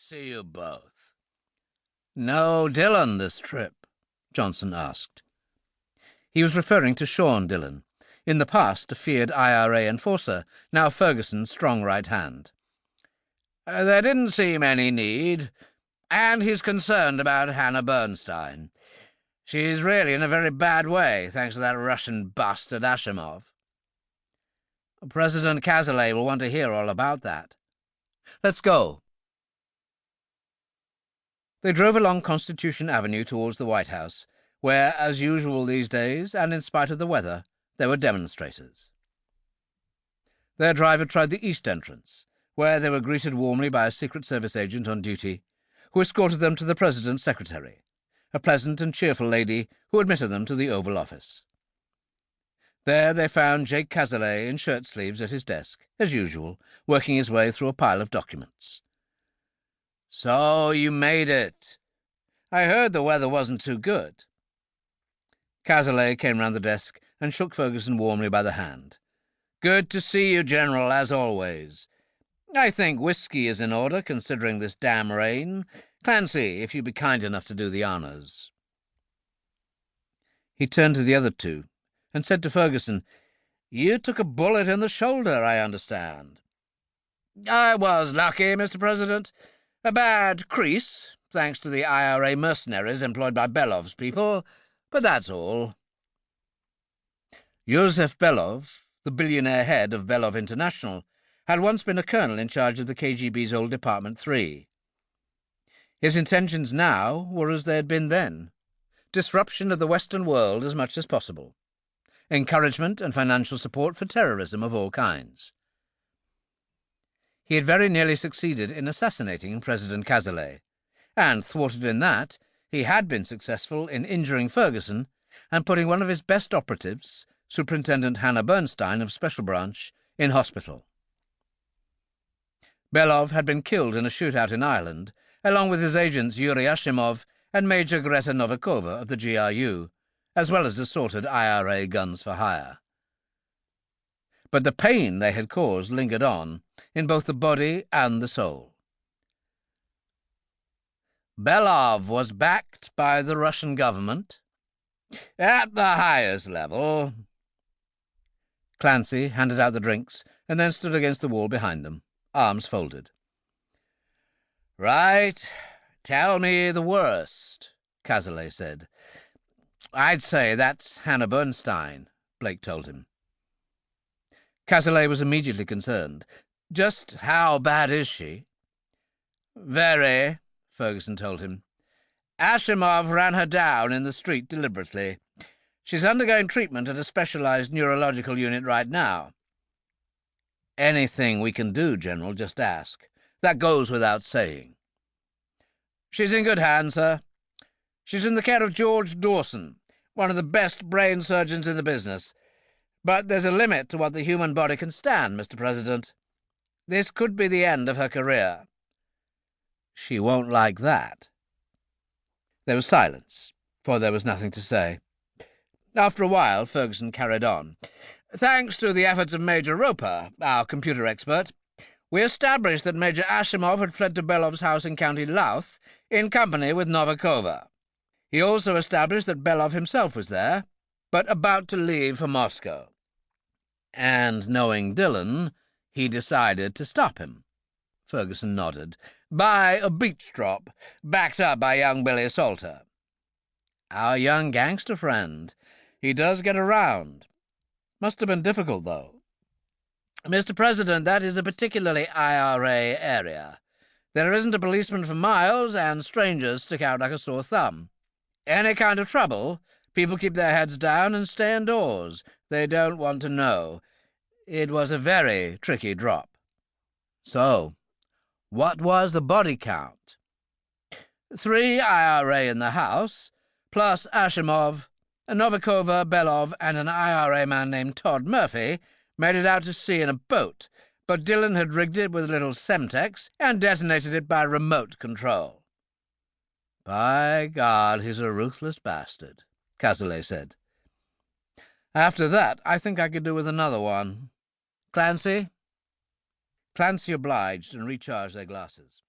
see you both." "No Dillon this trip?" Johnson asked. He was referring to Sean Dillon, in the past a feared IRA enforcer, now Ferguson's strong right hand. "There didn't seem any need, and he's concerned about Hannah Bernstein. She's really in a very bad way, thanks to that Russian bastard Ashimov." "President Cazalet will want to hear all about that. Let's go." They drove along Constitution Avenue towards the White House, where, as usual these days, and in spite of the weather, there were demonstrators. Their driver tried the east entrance, where they were greeted warmly by a Secret Service agent on duty, who escorted them to the President's secretary, a pleasant and cheerful lady who admitted them to the Oval Office. There they found Jake Cazalet in shirt-sleeves at his desk, as usual, working his way through a pile of documents. "So you made it. I heard the weather wasn't too good." Cazalet came round the desk and shook Ferguson warmly by the hand. "Good to see you, General, as always. I think whiskey is in order, considering this damn rain. Clancy, if you'd be kind enough to do the honours." He turned to the other two and said to Ferguson, "You took a bullet in the shoulder, I understand." "I was lucky, Mr. President. A bad crease, thanks to the IRA mercenaries employed by Belov's people, but that's all." Joseph Belov, the billionaire head of Belov International, had once been a colonel in charge of the KGB's old Department 3. His intentions now were as they had been then: disruption of the Western world as much as possible, encouragement and financial support for terrorism of all kinds. He had very nearly succeeded in assassinating President Cazalet, and, thwarted in that, he had been successful in injuring Ferguson and putting one of his best operatives, Superintendent Hannah Bernstein of Special Branch, in hospital. Belov had been killed in a shootout in Ireland, along with his agents Yuri Ashimov and Major Greta Novikova of the GRU, as well as assorted IRA guns for hire. But the pain they had caused lingered on, in both the body and the soul. Belov was backed by the Russian government at the highest level. Clancy handed out the drinks and then stood against the wall behind them, arms folded. "Right. Tell me the worst," Cazalet said. "I'd say that's Hannah Bernstein," Blake told him. Cazalet was immediately concerned. "Just how bad is she?" "Very," Ferguson told him. "Ashimov ran her down in the street deliberately. She's undergoing treatment at a specialized neurological unit right now." "Anything we can do, General, just ask. That goes without saying." "She's in good hands, sir. She's in the care of George Dawson, one of the best brain surgeons in the business. But there's a limit to what the human body can stand, Mr. President. This could be the end of her career." "She won't like that." There was silence, for there was nothing to say. After a while, Ferguson carried on. "Thanks to the efforts of Major Roper, our computer expert, we established that Major Ashimov had fled to Belov's house in County Louth in company with Novikova. He also established that Belov himself was there, but about to leave for Moscow. And knowing Dillon, he decided to stop him." Ferguson nodded. "By a beach drop, backed up by young Billy Salter." "Our young gangster friend. He does get around. Must have been difficult, though." "Mr. President, that is a particularly IRA area. There isn't a policeman for miles, and strangers stick out like a sore thumb. Any kind of trouble, people keep their heads down and stay indoors. They don't want to know. It was a very tricky drop." "So, what was the body count?" 3 IRA in the house, plus Ashimov, Novikova, Belov, and an IRA man named Todd Murphy made it out to sea in a boat, but Dillon had rigged it with a little Semtex and detonated it by remote control." "By God, he's a ruthless bastard," Cazalet said. "After that, I think I could do with another one. Clancy?" Clancy obliged and recharged their glasses.